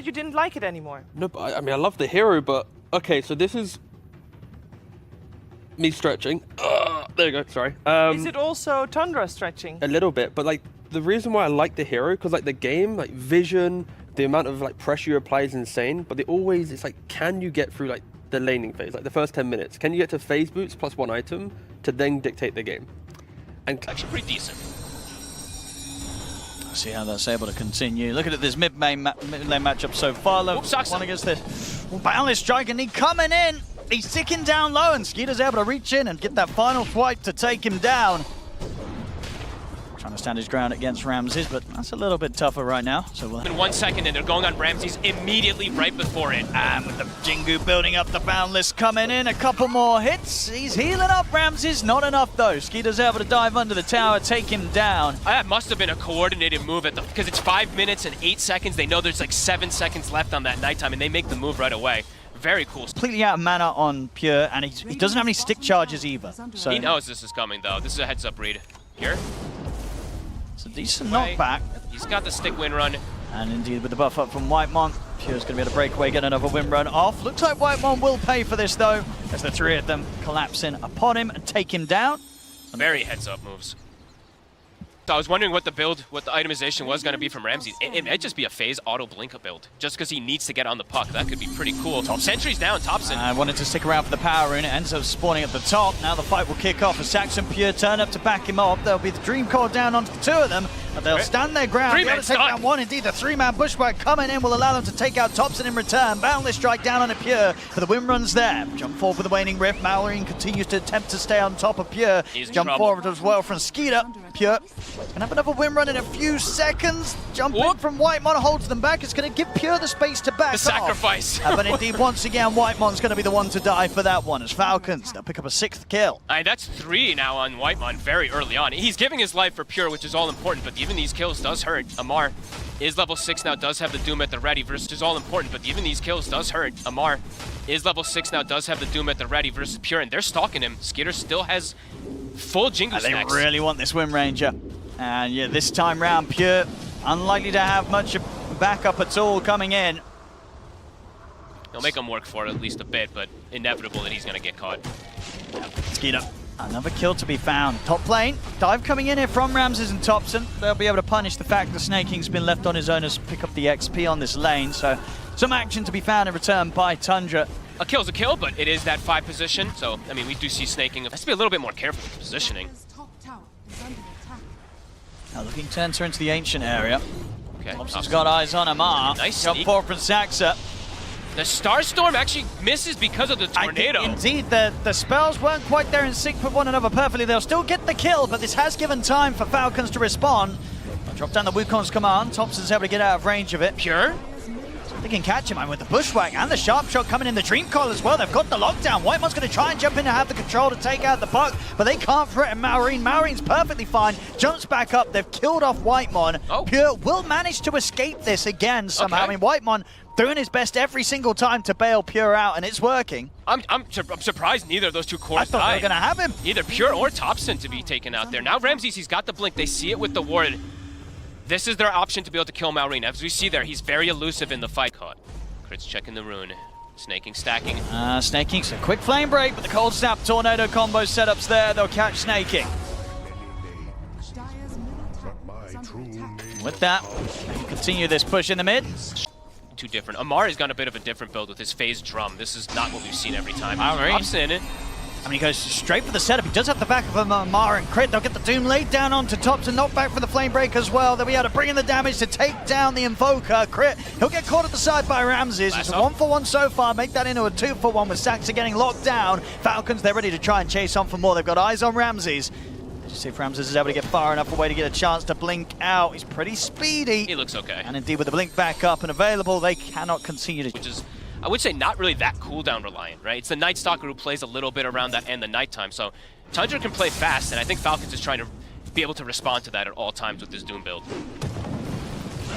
you didn't like it anymore. No, but I mean, I love the hero, but okay, so this is me stretching. There you go, sorry. Is it also Tundra stretching? A little bit, but like the reason why I like the hero, because like the game, like vision, the amount of like pressure you apply is insane, but it's like, can you get through like the laning phase, like the first 10 minutes? Can you get to phase boots plus 1 item to then dictate the game? And actually pretty decent. See how that's able to continue. Looking at this mid-lane matchup so far. One against this. Boundless Striker Knee coming in. He's ticking down low, and Skeeter's able to reach in and get that final swipe to take him down. Trying to stand his ground against Ramses, but that's a little bit tougher right now. So we'll in 1 second, and they're going on Ramses immediately right before it. And with the Jingu building up, the Boundless coming in, a couple more hits. He's healing up Ramses, not enough though. Skeeter's able to dive under the tower, take him down. That must have been a coordinated move because it's 5 minutes and 8 seconds. They know there's like 7 seconds left on that nighttime, and they make the move right away. Very cool. Completely out of mana on Pure, and he doesn't have any stick charges either. So he knows this is coming though. This is a heads-up read. Pure. It's a decent knockback. He's got the stick win run. And indeed with the buff up from Whitemon, Pure's going to be able to break away, get another win run off. Looks like Whitemon will pay for this though, as the 3 of them collapse in upon him and take him down. Very heads-up moves. So I was wondering what the itemization was going to be from Ramses. It might just be a phase auto blink build, just because he needs to get on the puck. That could be pretty cool. Sentry's down, Thompson. I wanted to stick around for the power rune. It ends up spawning at the top. Now the fight will kick off as Saxon Pure turn up to back him up. There'll be the Dream Core down onto the 2 of them, but they'll stand their ground. Be able to take down one. Indeed, the 3-man bushwhack coming in will allow them to take out Thompson in return. Boundless strike down on a Pure, but the win runs there. Jump forward with the waning rift. Mallory continues to attempt to stay on top of Pure. Jump forward as well from Skeeter. Pure can have another win run in a few seconds. Jumping from Whitemon holds them back. It's going to give Pure the space to back off. The sacrifice. But indeed, once again, Whitemon's going to be the one to die for that one as Falcons. They'll pick up a 6th kill. That's 3 now on Whitemon very early on. He's giving his life for Pure, which is all important, but even these kills does hurt. Amar is level 6 now, does have the Doom at the ready, versus is all important, but even these kills does hurt. Amar is level 6 now, does have the Doom at the ready versus Pure, and they're stalking him. Skeeter still has full Jingu stacks. They really want this Wind Ranger. And yeah, this time round, Pure unlikely to have much backup at all coming in. They'll make him work for it at least a bit, but inevitable that he's going to get caught. Skeeter, another kill to be found. Top lane, dive coming in here from Ramses and Thompson. They'll be able to punish the fact that Snaking's been left on his own as pick up the XP on this lane. So some action to be found in return by Tundra. A kill's a kill, but it is that 5 position. So, I mean, we do see Snaking. Has to be a little bit more careful with positioning. Now looking to enter into the ancient area. Okay. Thompson's got eyes on Amar. Nice Jump forward from Saxa. The Starstorm actually misses because of the tornado. Indeed, the spells weren't quite there in sync with one another perfectly. They'll still get the kill, but this has given time for Falcons to respond. Drop down the Wukong's command. Thompson's able to get out of range of it. Pure? They can catch him with the bushwhack and the sharp shot coming in the Dream Coil as well. They've got the lockdown. Whitemon's going to try and jump in to have the control to take out the puck, but they can't threaten Maureen. Maureen's perfectly fine. Jumps back up. They've killed off Whitemon. Pure will manage to escape this again somehow. I mean, Whitemon doing his best every single time to bail Pure out, and it's working. I'm surprised neither of those 2 cores died. I thought they were going to have him. Either Pure or Thompson to be taken out there. Now Ramses, he's got the blink. They see it with the ward. This is their option to be able to kill Maureen. As we see there, he's very elusive in the fight. Caught. Crit's checking the rune. Snaking, stacking. Snaking, so quick flame break, but the cold snap tornado combo setups there. They'll catch Snaking. With that, they can continue this push in the mid. Too different. Amar has got a bit of a different build with his phase drum. This is not what we've seen every time. Maureen. I mean, he goes straight for the setup. He does have the back of Amar and Crit. They'll get the Doom laid down onto Thompson. Knocked back for the Flame Break as well. They'll be able to bring in the damage to take down the Invoker. Crit, he'll get caught at the side by Ramses. It's a 1-for-1 so far. Make that into a 2-for-1 with Saxa getting locked down. Falcons, they're ready to try and chase on for more. They've got eyes on Ramses. Just see if Ramses is able to get far enough away to get a chance to blink out. He's pretty speedy. He looks okay. And indeed, with the blink back up and available, they cannot continue to... Which is, I would say, not really that cooldown reliant, right? It's the Night Stalker who plays a little bit around that and the nighttime. So Tundra can play fast, and I think Falcons is trying to be able to respond to that at all times with this Doom build.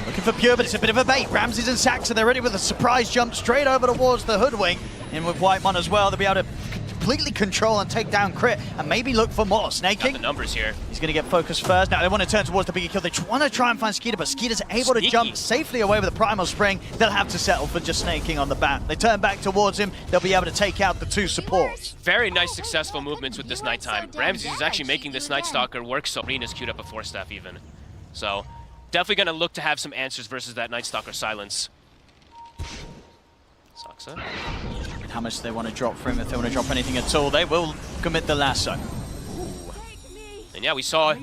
Looking for Pure, but it's a bit of a bait. Ramses and Saxa, they're ready with a surprise jump straight over towards the Hoodwink. In with Whitemon as well, they'll be able to completely control and take down Crit and maybe look for more. Got Snaking. the numbers here. He's going to get focused first. Now they want to turn towards the bigger kill. They want to try and find Skeeter, but Skeeter's able to jump safely away with the Primal Spring. They'll have to settle for just snaking on the back. They turn back towards him. They'll be able to take out the 2 supports. Very nice, successful movements with this Nighttime. Ramses is actually making this Night Stalker work, so Rena's queued up a 4-step even. So, definitely going to look to have some answers versus that Night Stalker silence. Saksa. And how much do they want to drop for him? If they want to drop anything at all, they will commit the lasso. And yeah, we saw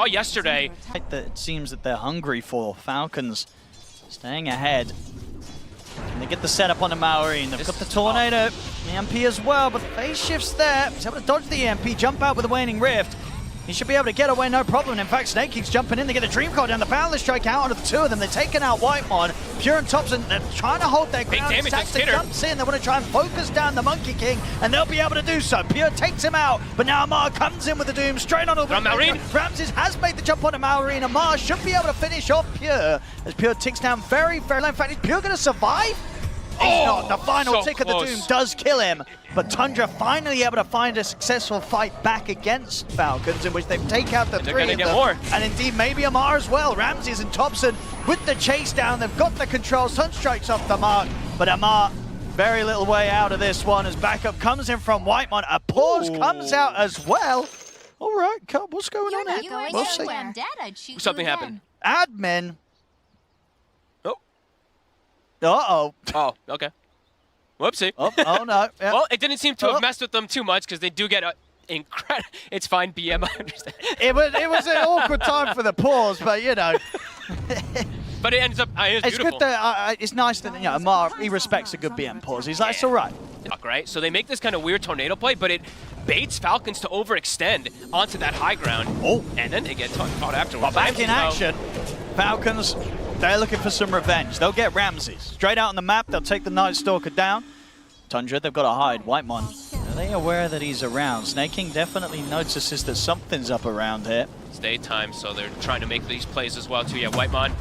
yesterday. It seems that they're hungry for. Falcons staying ahead. And they get the setup on the Maureen. They've got the Tornado, the EMP as well, but the phase shift's there. He's able to dodge the EMP, jump out with a Waning Rift. He should be able to get away, no problem. In fact, Snake keeps jumping in. They get a Dream Call down. The Boundless Strike out onto the 2 of them. They're taking out Whitemon. Pure and Thompson, they're trying to hold their ground. Big damage on Saxon jumps in. They want to try and focus down the Monkey King, and they'll be able to do so. Pure takes him out, but now Amar comes in with the Doom straight onto the Maureen. Ramses has made the jump onto Maureen. Amar should be able to finish off Pure, as Pure ticks down very low. In fact, is Pure going to survive? He's not. The final so tick of the close. Doom does kill him, but Tundra finally able to find a successful fight back against Falcons, in which they take out the 3 gonna of get them. more. And indeed, maybe Amar as well. Ramses and Thompson with the chase down. They've got the control. Sunstrike's off the mark, but Amar very little way out of this one as backup comes in from Whitemon. A pause comes out as well. All right, what's going on here? We'll see. Something happened. Admin. Oh. Uh-oh. Oh, okay. Whoopsie. Oh no. Yeah. Well, it didn't seem to have messed with them too much because they do get incredible. It's fine, BM. I understand. It was an awkward time for the pause, but you know. But it ends up. It's beautiful. Good that it's nice that Amar, he respects a good BM pause. He's like, it's all right. Right. So they make this kind of weird tornado play, but it baits Falcons to overextend onto that high ground. Oh, and then they get caught afterwards. But back in action, Falcons. They're looking for some revenge. They'll get Ramses. Straight out on the map, they'll take the Night Stalker down. Tundra, they've got to hide. Whitemon, are they aware that he's around? Snake King definitely notices that something's up around here. It's daytime, so they're trying to make these plays as well, too. Yeah, Whitemon.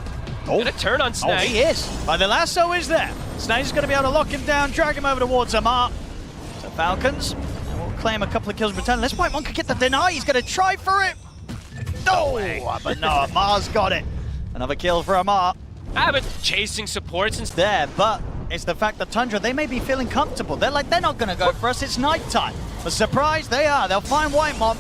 Gonna turn on Snake. Oh, he is. But the lasso is there. Snake's going to be able to lock him down, drag him over towards Amar. So Falcons, and we'll claim a couple of kills in return. Unless Whitemon can get the deny, he's going to try for it. Oh, but no, Amar's got it. Another kill for Amar. But chasing supports and there, but it's the fact that Tundra, they may be feeling comfortable. They're like, they're not going to go for us. It's nighttime. But surprise, they are. They'll find Whitemon.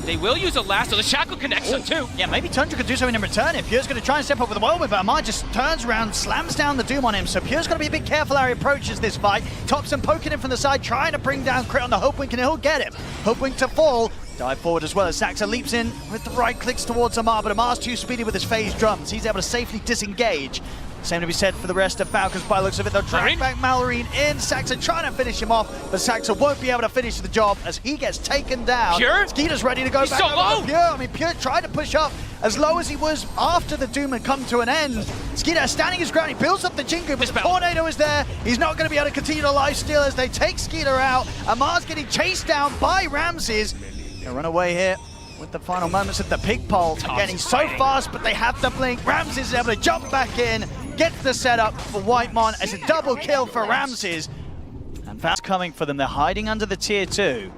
They will use a lasso. The shackle connects them too. Yeah, maybe Tundra could do something in return if Pure's going to try and step up with the whirlwind, but Amar just turns around, slams down the Doom on him. So Pure's got to be a bit careful how he approaches this fight. Thompson poking him from the side, trying to bring down Crit on the Hopewink, and he'll get him. Hopewink to fall. Dive forward as well as Saxa leaps in with the right clicks towards Amar, but Amar's too speedy with his phase drums. He's able to safely disengage. Same to be said for the rest of Falcons by the looks of it. They'll drag back Malorine in. Saxa trying to finish him off, but Saxa won't be able to finish the job as he gets taken down. Pure? Skeeter's ready to go back so over low. to Pure. I mean, Pure tried to push up as low as he was after the Doom had come to an end. Skeeter standing his ground. He builds up the Jingu, but the Tornado is there. He's not going to be able to continue to life steal as they take Skeeter out. Amar's getting chased down by Ramses. They'll run away here with the final moments of the pig pole. Again, he's so fast, but they have the blink. Ramses is able to jump back in, gets the setup for Whitemon as a double kill for Ramses. And that's coming for them. They're hiding under the tier 2.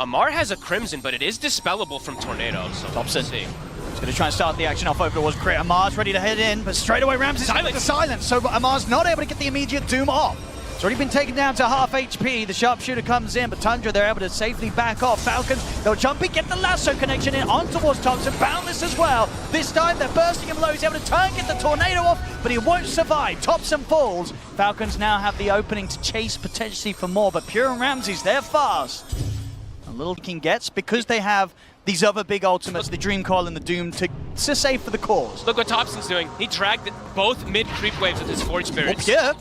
Amar has a Crimson, but it is dispellable from Tornado, so Thompson. let's see. He's going to try and start the action off over towards Crit. Amar's ready to head in, but straight away Ramses with the silence. So Amar's not able to get the immediate Doom off. It's already been taken down to half HP. The sharpshooter comes in, but Tundra, they're able to safely back off. Falcons, they'll jump in, get the lasso connection in on towards Thompson. Boundless as well. This time they're bursting him low. He's able to turn, get the tornado off, but he won't survive. Thompson falls. Falcons now have the opening to chase potentially for more, but Pure and Ramses, they're fast. A little King gets, because they have these other big ultimates, the Dream Coil and the Doom, to save for the cause. Look what Thompson's doing. He dragged both mid-creep waves with his Forge Spirits. Pure.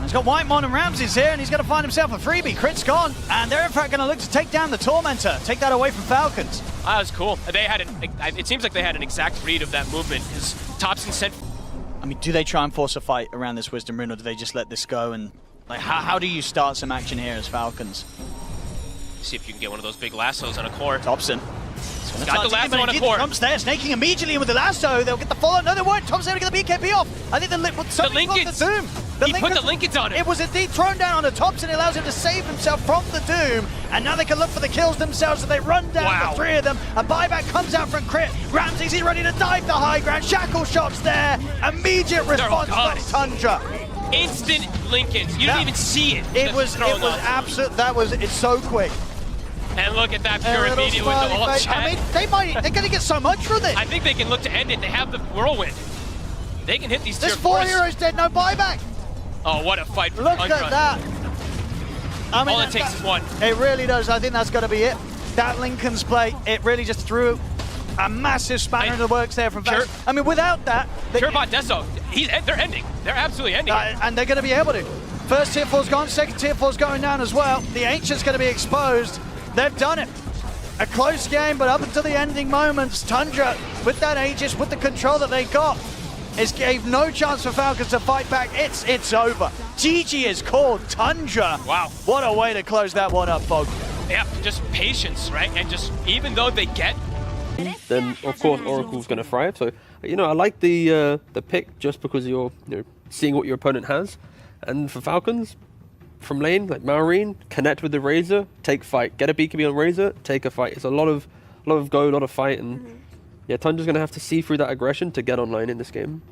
He's got Whitemon and Ramses here, and he's going to find himself a freebie. Crit's gone, and they're in fact going to look to take down the Tormentor, take that away from Falcons. That was cool. They had it seems like they had an exact read of that movement, because Thompson sent... I mean, do they try and force a fight around this Wisdom Rune, or do they just let this go? And like, how do you start some action here as Falcons? See if you can get one of those big lassos on a core. Thompson. Got the lasso on a core. Trump's there, snaking immediately in with the lasso. They'll get the follow. No, they won't. Thompson able to get the BKB off. I think the link with something linkage. the Doom. He put the Lincolns on him. It was indeed thrown down on the tops, and it allows him to save himself from the doom. And now they can look for the kills themselves, and they run down the three of them. A buyback comes out from Crit. Ramses, he's ready to dive the high ground. Shackle shots there. Immediate response from Tundra. Instant Lincolns. You didn't even see it. It was absolute. It's so quick. And look at that pure immediate with the ult chat. I mean, they're going to get so much from this. I think they can look to end it. They have the whirlwind. They can hit these tier 4s. There's 4 heroes dead, no buyback. Oh, what a fight for Look Tundra. at that. I mean, all it takes is one. It really does. I think that's got to be it. That Lincoln's play, it really just threw a massive spanner into the works there from Falcons. I mean, without that... Purebot Deso, they're ending. They're absolutely ending. And they're going to be able to. First tier 4's gone, second tier 4's going down as well. The Ancient's going to be exposed. They've done it. A close game, but up until the ending moments, Tundra, with that Aegis, with the control that they got, gave no chance for Falcons to fight back. It's over. GG is called. Tundra. Wow. What a way to close that one up, folks. Yeah, just patience, right? And just, even though they get... Then, of course, Oracle's going to thrive. So, I like the pick just because you're seeing what your opponent has. And for Falcons, from lane, like Maureen, connect with the Razor, take fight. Get a BKB on Razor, take a fight. It's a lot of go, a lot of fight, and yeah, Tundra's gonna have to see through that aggression to get online in this game.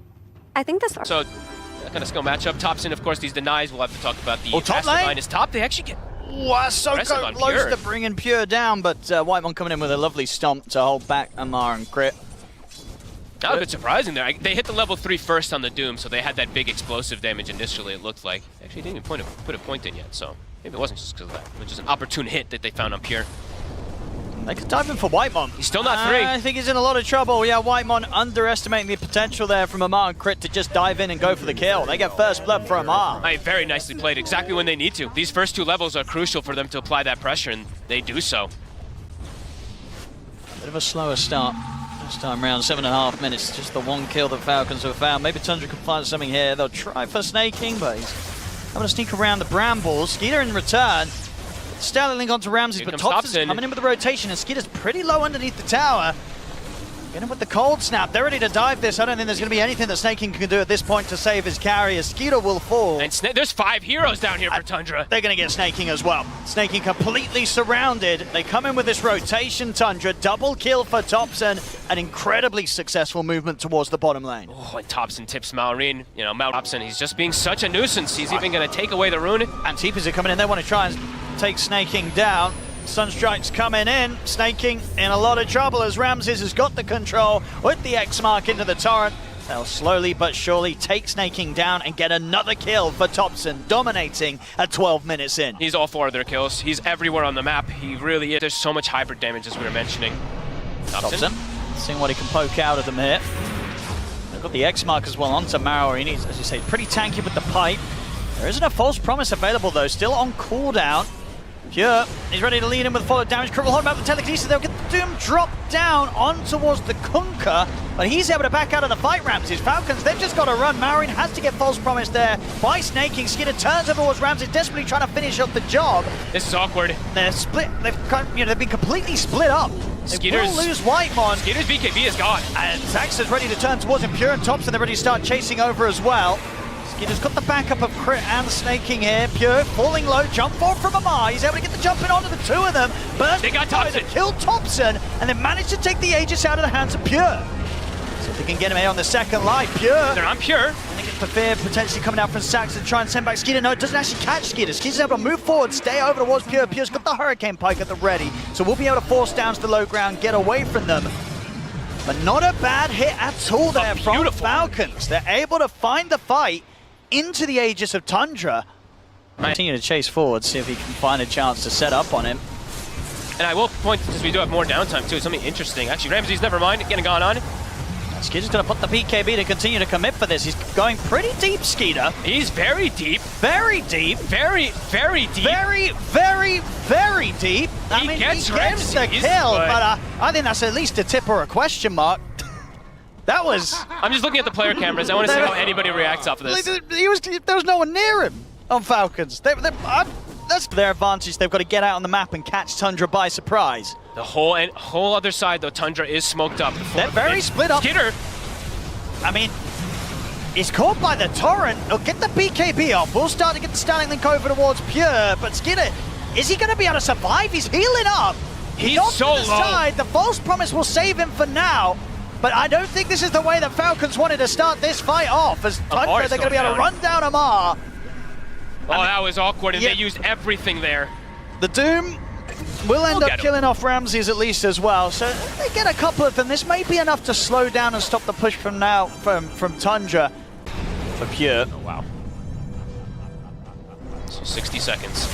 I think this. So, that kind of skill matchup. Topson, of course, these denies. We'll have to talk about the top lane is top. They actually get. Wow, so close to bringing Pure down, but Whitemon coming in with a lovely stomp to hold back Amar and Crit. That was a bit surprising there. They hit the level 3 first on the Doom, so they had that big explosive damage initially, it looked like. Actually, didn't even put a point in yet, so maybe it wasn't just because of that. It was just an opportune hit that they found on Pure. They could dive in for Whitemon. He's still not 3. I think he's in a lot of trouble. Yeah, Whitemon underestimating the potential there from Amar and Crit to just dive in and go for the kill. They get first blood for Amar. Very nicely played, exactly when they need to. These first 2 levels are crucial for them to apply that pressure, and they do so. Bit of a slower start. This time around, 7.5 minutes, just the 1 kill that Falcons have found. Maybe Tundra can find something here. They'll try for snaking, but he's having to sneak around the brambles. Skeeter in return. Stellar link onto Ramses, but Thompson's coming in with the rotation, and Skeeter's pretty low underneath the tower. Getting with the cold snap. They're ready to dive this. I don't think there's going to be anything that Snaking can do at this point to save his carry. Skeeter will fall. And there's 5 heroes down here for Tundra. They're going to get Snaking as well. Snaking completely surrounded. They come in with this rotation, Tundra. Double kill for Thompson. An incredibly successful movement towards the bottom lane. Oh, and Thompson tips Maureen. Thompson, he's just being such a nuisance. He's even going to take away the rune. And Teepers are coming in. They want to try and take Snaking down. Sunstrike's coming in, Snaking in a lot of trouble as Ramses has got the control with the X mark into the torrent. They'll slowly but surely take Snaking down and get another kill for Thompson, dominating at 12 minutes in. He's all 4 of their kills. He's everywhere on the map. He really is. There's so much hybrid damage as we were mentioning. Thompson, seeing what he can poke out of them here. They've got the X mark as well onto Maori. He's, as you say, pretty tanky with the pipe. There isn't a false promise available though, still on cooldown. Pure, he's ready to lead in with follow damage. Crit will hold him out with the telekinesis. They'll get the Doom drop down on towards the Kunkka, but he's able to back out of the fight. Ramses. Falcons, they've just got to run. Maureen has to get false promise there by snaking. Skinner turns over towards Ramses, desperately trying to finish up the job. This is awkward. They're split. They've been completely split up. They will lose Whitemon. Skinner's BKB is gone. And Zax is ready to turn towards him. Pure and Thompson, they're ready to start chasing over as well. Skinner's got the backup of Crit and Snaking here. Pure falling low, jump forward from Amar. He's able to get the jump in onto the 2 of them. Burst they got Thompson. Killed Thompson, and then managed to take the Aegis out of the hands of Pure. So if they can get him here on the second life, Pure. They're on Pure. I think it's Pafir potentially coming out from Sax and try and send back Skeeter. No, it doesn't actually catch Skeeter. Skeeter's able to move forward, stay over towards Pure. Pure's got the Hurricane Pike at the ready, so we'll be able to force down to the low ground, get away from them. But not a bad hit at all there from Falcons. They're able to find the fight into the Aegis of Tundra. Continue to chase forward, see if he can find a chance to set up on him. And I will point, because we do have more downtime too, something interesting. Actually, Ramses, never mind, getting gone on. Skeeter's going to put the BKB to continue to commit for this. He's going pretty deep, Skeeter. He's very deep. Very deep. Very, very deep. Very, very, very deep. I mean, he gets the kill, but I think that's at least a tip or a question mark. That was... I'm just looking at the player cameras. I want to see how anybody reacts off of this. There was no one near him on Falcons. That's their advantage. They've got to get out on the map and catch Tundra by surprise. The whole other side, though, Tundra is smoked up. They're very split up. Skinner. I mean, He's caught by the torrent. He'll get the BKB off. We'll start to get the standing link over towards Pure, but Skinner, is he going to be able to survive? He's healing up. He's off so to the low. side. The false promise will save him for now, but I don't think this is the way that Falcons wanted to start this fight off. As Tundra, they're going to be able to run down Amar. Oh, that was awkward, and they used everything there. The Doom will end up killing off Ramses at least as well, so they get a couple of them. This may be enough to slow down and stop the push from now from Tundra. For Pure. Oh, wow. So 60 seconds.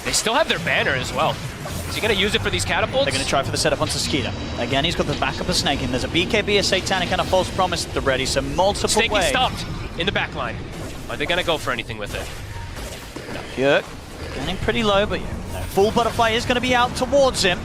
They still have their banner as well. Is he going to use it for these catapults? They're going to try for the setup onto Skeeter. Again, he's got the backup of Snaking. There's a BKB, a Satanic, and a False Promise at the ready, so multiple Snaking ways. stopped in the back line. Are they going to go for anything with it? Pure getting pretty low, but full butterfly is going to be out towards him.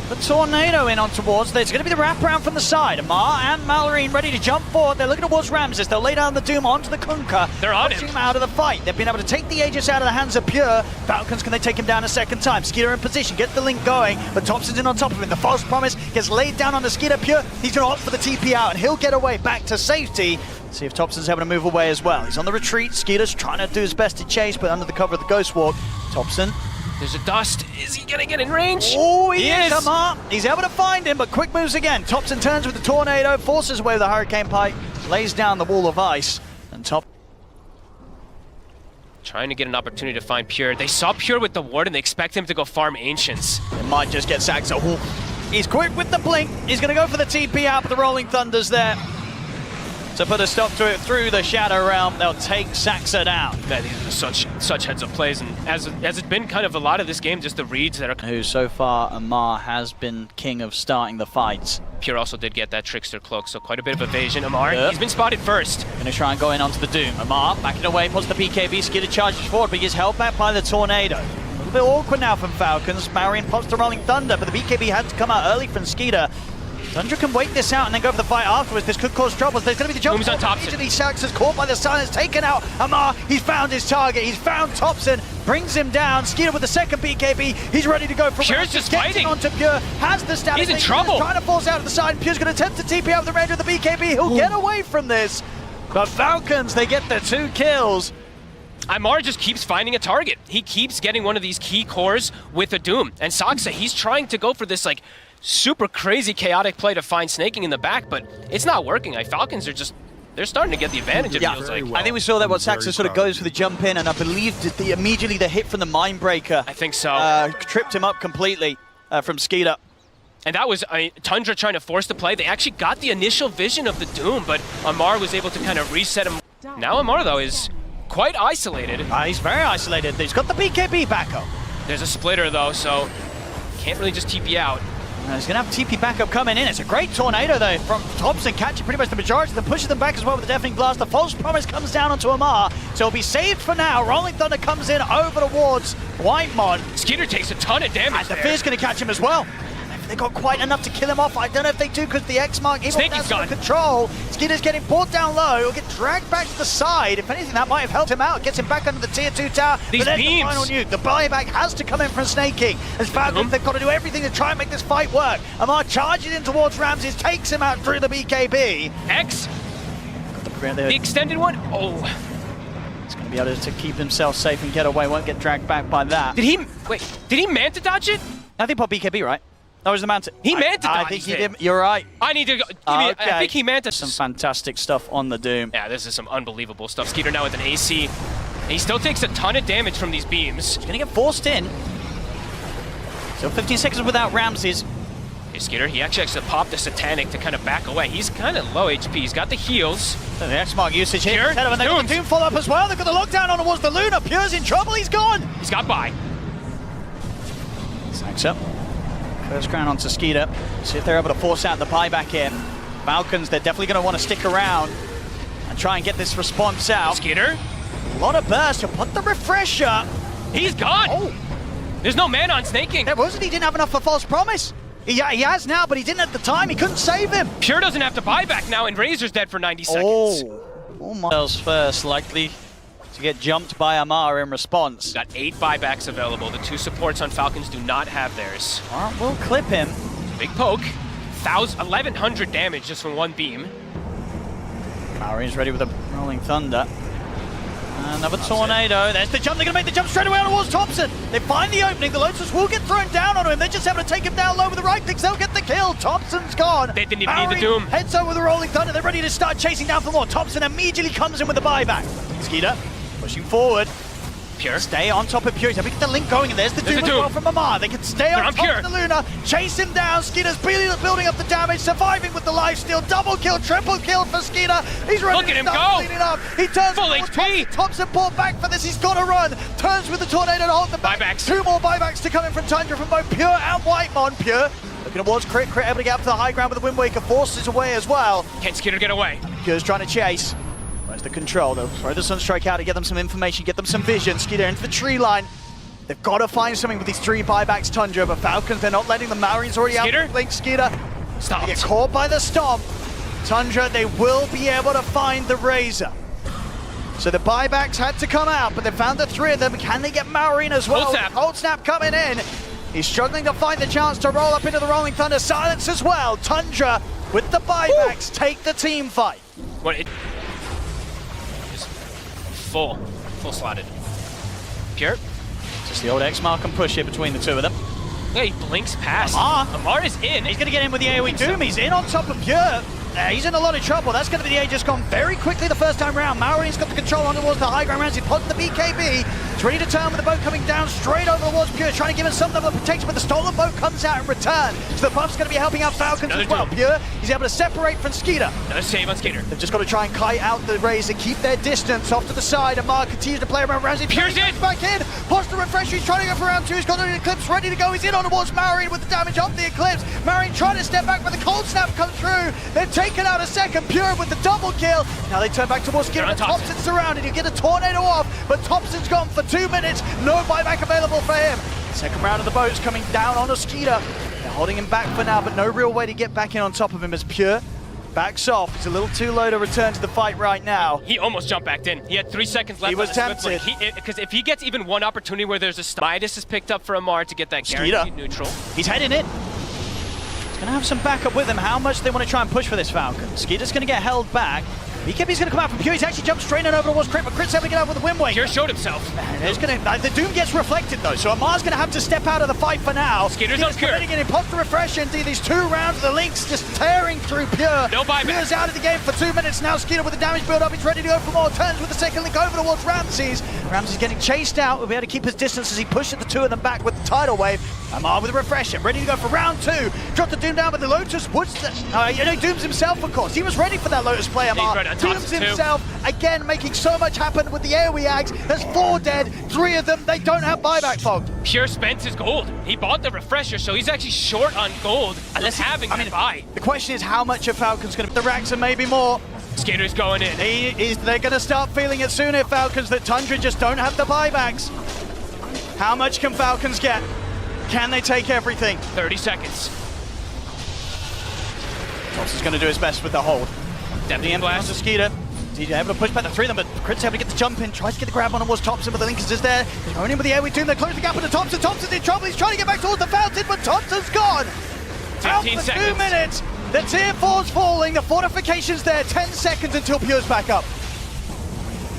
The Tornado in on towards. There's going to be the wraparound from the side. Amar and Malorine ready to jump forward. They're looking towards Ramses. They'll lay down the Doom onto the Kunkka. They're on pushing him. Out of the fight. They've been able to take the Aegis out of the hands of Pure. Falcons, can they take him down a second time? Skeeter in position, get the link going, but Thompson's in on top of him. The false promise gets laid down on the Skeeter. Pure, he's going to opt for the TP out, and he'll get away back to safety. See if Thompson's able to move away as well. He's on the retreat. Skeeter's trying to do his best to chase, but under the cover of the Ghost Walk. Thompson. There's a dust. Is he gonna get in range? Oh, he is. Amar. He's able to find him, but quick moves again. Thompson turns with the Tornado, forces away with the Hurricane Pike, lays down the wall of ice, and Trying to get an opportunity to find Pure. They saw Pure with the ward and they expect him to go farm Ancients. It might just get Saxa. He's quick with the blink. He's going to go for the TP out, but the Rolling Thunder's there to put a stop to it through the Shadow Realm. They'll take Saxa down. Man, these are such heads-up plays, and as it's been kind of a lot of this game, just the reads that are... Who so far, Amar has been king of starting the fights. Pure also did get that Trickster Cloak, so quite a bit of evasion. Amar, he's been spotted first. Gonna try and go in onto the Doom. Amar backing away, puts the BKB, Skitter charges forward, but he gets held back by the Tornado. A little bit awkward now from Falcons. Marion pops the Rolling Thunder, but the BKB had to come out early from Skeeter. Tundra can wait this out and then go for the fight afterwards. This could cause troubles. There's going to be the jump. Doom's on Thompson. Immediately Sax is caught by the silence, taken out. Amar, he's found his target. He's found Thompson, brings him down. Skeeter with the second BKB. He's ready to go for Pure's just fighting. Onto Pure, has the status. He's in trouble. Trying to force out to the side. Pure's going to attempt to TP out the range with the BKB. He'll get away from this. But Falcons, they get the 2 kills. Amar just keeps finding a target. He keeps getting one of these key cores with a Doom. And Saxa, he's trying to go for this like super crazy chaotic play to find Snaking in the back, but it's not working. Like, Falcons are just, they're starting to get the advantage, it feels like. I think we saw that what Saxa sort of goes for the jump in, and I believe that immediately the hit from the Mindbreaker I think so. Tripped him up completely from Skeeter. And that was Tundra trying to force the play. They actually got the initial vision of the Doom, but Amar was able to kind of reset him. Now Amar, though, is quite isolated. He's very isolated. He's got the BKB backup. There's a splitter, though, so can't really just TP out. He's going to have TP backup coming in. It's a great Tornado, though, from Thompson, catching pretty much the majority of them, pushes them back as well with the Deafening Blast. The False Promise comes down onto Amar, so he'll be saved for now. Rolling Thunder comes in over towards Whitemon. Skeeter takes a ton of damage And the there. Fear's going to catch him as well. They got quite enough to kill him off. I don't know if they do because the X mark is under control. Skeeter's getting brought down low. He'll get dragged back to the side. If anything, that might have helped him out. Gets him back under the tier 2 tower. These but beams. The final nuke. The buyback has to come in from Snaking. As Falcons, they've got to do everything to try and make this fight work. Amar charges in towards Ramses, takes him out through the BKB. X? The extended one? Oh. He's going to be able to keep himself safe and get away. Won't get dragged back by that. Did he Manta dodge it? I think pop BKB, right? That was the Manta. He Manta dodged I think he did. You're right. I need to go. I think he Manta. Some fantastic stuff on the Doom. Yeah, this is some unbelievable stuff. Skeeter now with an AC. He still takes a ton of damage from these beams. He's going to get forced in. Still 15 seconds without Ramses. Hey, Skeeter, he actually has to pop the Satanic to kind of back away. He's kind of low HP. He's got the heals. So the X-Mark usage here. Pure, And they got the Doom follow up as well. They've got the lockdown on towards the Luna. Pure's in trouble. He's gone. He's got by. Thanks up. First ground onto Skeeter. See if they're able to force out the buyback here. Falcons, they're definitely going to want to stick around and try and get this response out. Skeeter? A lot of burst. He'll put the refresher. He's gone. Oh. There's no man on Snaking. There wasn't. He didn't have enough for False Promise. He has now, but he didn't at the time. He couldn't save him. Pure doesn't have to buy back now, and Razor's dead for 90 seconds. Oh my. First, likely to get jumped by Amar in response. Got 8 buybacks available. The 2 supports on Falcons do not have theirs. All right, we'll clip him. Big poke. 1,100 damage just from one beam. Maori's ready with a rolling thunder. Another tornado. There's the jump. They're going to make the jump straight away on towards Thompson. They find the opening. The Lotus will get thrown down on him. They're just able to take him down low with the right clicks. They'll get the kill. Thompson's gone. They didn't even need the Doom. Heads over with a rolling thunder. They're ready to start chasing down for more. Thompson immediately comes in with the buyback. Skeeter pushing forward. Pure. Stay on top of Pure. He's able to get the link going, and there's the Doom as well from Amar. They can stay on top of the Luna, chase him down. Skeeter's building up the damage, surviving with the lifesteal. Double kill, triple kill for Skeeter. He's ready to start cleaning up. He turns full HP. Thompson pulled back for this. He's got to run. Turns with the tornado to hold the back. Buybacks. 2 more buybacks to come in from Tundra from both Pure and Whitemon. Pure looking towards Crit. Crit able to get up to the high ground with the Wind Waker. Forces away as well. Can Skeeter get away? Pure's trying to chase. Where's the control? They'll throw the Sunstrike out to get them some information, get them some vision. Skeeter into the tree line. They've got to find something with these 3 buybacks, Tundra, but Falcons, they're not letting the Maori's already Skeeter? out. Blink Skeeter. Stop. They get caught by the Stomp. Tundra, they will be able to find the Razor. So the buybacks had to come out, but they found the 3 of them. Can they get Maori in as well? Cold snap. Cold snap coming in. He's struggling to find the chance to roll up into the Rolling Thunder. Silence as well. Tundra, with the buybacks, take the team fight. What? Full slotted. Pure. Just the old X-Mark and push here between the 2 of them. Yeah, he blinks past. Amar is in. He's going to get in with the AoE Doom. He's in on top of Pure. He's in a lot of trouble. That's going to be the Aegis gone very quickly the first time round. Maori's got the control on towards the high ground rounds. He's putting the BKB. He's ready to turn with the boat coming down straight over towards Pure, trying to give him some level of protection, but the stolen boat comes out in return. So the buff's going to be helping out Falcons as well. Pure, he's able to separate from Skeeter. Another save on Skeeter. They've just got to try and kite out the Razor, keep their distance off to the side. Amar continues to play around Ramsey. Pure's in. Back in. Posture refresh. He's trying to go for round 2. He's got the Eclipse ready to go. He's in on towards Maori with the damage off the Eclipse. Maori trying to step back, but the cold snap comes through. They've taken out a second. Pure with the double kill. Now they turn back towards Skeeter. Thompson's surrounded. You get a tornado off, but Thompson's gone for 2 minutes. No buyback available for him. Second round of the boat's coming down on a Skeeter. They're holding him back for now, but no real way to get back in on top of him as Pure backs off. He's a little too low to return to the fight right now. He almost jumped back in. He had 3 seconds left. He was tempted. Because if he gets even one opportunity where there's a Midas is picked up for Amar to get that guaranteed neutral. He's heading in. He's going to have some backup with him. How much they want to try and push for this Falcon? Skeeter's going to get held back. BKB's going to come out from Pure. He's actually jumped straight in over towards Crit, but Crit's able to get out with the Wind Waker. Pure showed himself. The Doom gets reflected though, so Amar's going to have to step out of the fight for now. Skeeter's on Pure. He pops the refresh into these 2 rounds. The Lynx just tearing through Pure. No buyback. Pure's out of the game for 2 minutes now. Skeeter with the damage build up. He's ready to go for more turns with the second link over towards Ramses. Ramses getting chased out. We'll be able to keep his distance as he pushes the 2 of them back with the tidal wave. Amar with a refresh, ready to go for round 2. Drop the Doom down, but the Lotus puts the... Dooms himself, of course. He was ready for that Lotus play, Amar. Dooms himself, again, making so much happen with the AoE Ags. There's 4 dead, 3 of them, they don't have buyback, Fog. Pure spent his gold. He bought the refresher, so he's actually short on gold. Unless having that buy. The question is how much of Falcon's going to... The racks and maybe more. Skeeter's going in. They're going to start feeling it soon if Falcons that Tundra just don't have the buybacks. How much can Falcons get? Can they take everything? 30 seconds. Thompson's going to do his best with the hold. Definitely blast. To Skeeter. DJ able to push back the 3 of them, but Crit's able to get the jump in, tries to get the grab on towards Thompson, but the Linkers is there. They're going in with the AoE Doom, they're closing the gap into Thompson. Thompson's in trouble, he's trying to get back towards the fountain, but Thompson's gone. 15 out for seconds. 2 minutes. The tier 4's falling, the fortification's there, 10 seconds until Pure's back up.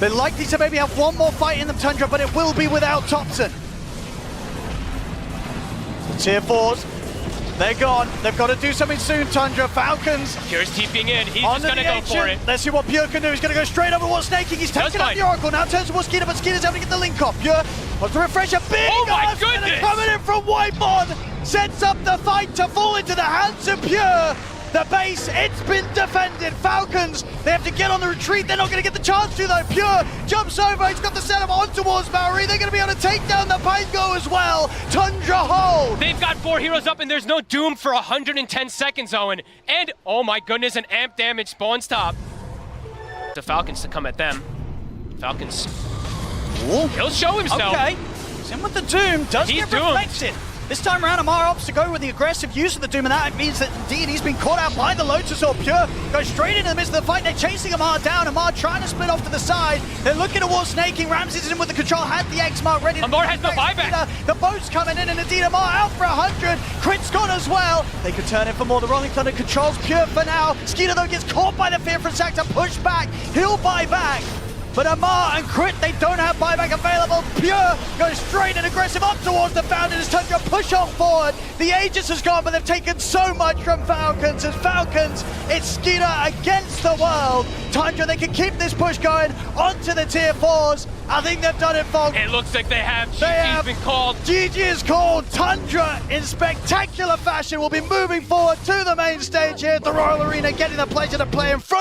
They're likely to maybe have one more fight in them, Tundra, but it will be without Thompson. The tier 4's, they're gone. They've got to do something soon, Tundra. Falcons. Pure's TPing in. He's just going to go for it. Let's see what Pure can do. He's going to go straight over towards Snaking. He's taking out the Oracle. Now turns towards Skeeter, but Skeeter's able to get the link off. Pure wants to refresh a big coming in from Whitemon. Sets up the fight to fall into the hands of Pure. The base, it's been defended. Falcons, they have to get on the retreat. They're not going to get the chance to though. Pure jumps over. He's got the setup on towards Maori. They're going to be able to take down the Pango as well. Tundra hold. They've got 4 heroes up and there's no Doom for 110 seconds, Owen. And, oh my goodness, an amp damage spawn stop. The Falcons to come at them. Falcons. Ooh. He'll show himself. Okay. He's in with the Doom. Does get reflected. This time around, Amar opts to go with the aggressive use of the Doom, and that means that indeed he's been caught out by the Lotus or Pure. Goes straight into the midst of the fight. They're chasing Amar down. Amar trying to split off to the side. They're looking towards Snaking. Ramses is in with the control. Had the X-Mark ready. Amar has no buyback. The boat's coming in, and indeed Amar out for 100. Crit's gone as well. They could turn in for more. The Rolling Thunder controls Pure for now. Skeeter, though, gets caught by the fear from Sack to push back. He'll buy back. But Amar and Crit, they don't have buyback available. Pure goes straight and aggressive up towards the Fountain as Tundra push on forward. The Aegis has gone, but they've taken so much from Falcons. As Falcons, it's Skeeter against the world. Tundra, they can keep this push going onto the tier 4s. I think they've done it, Falcons. It looks like they have. GG's been called. GG is called. Tundra, in spectacular fashion, will be moving forward to the main stage here at the Royal Arena, getting the pleasure to play in front of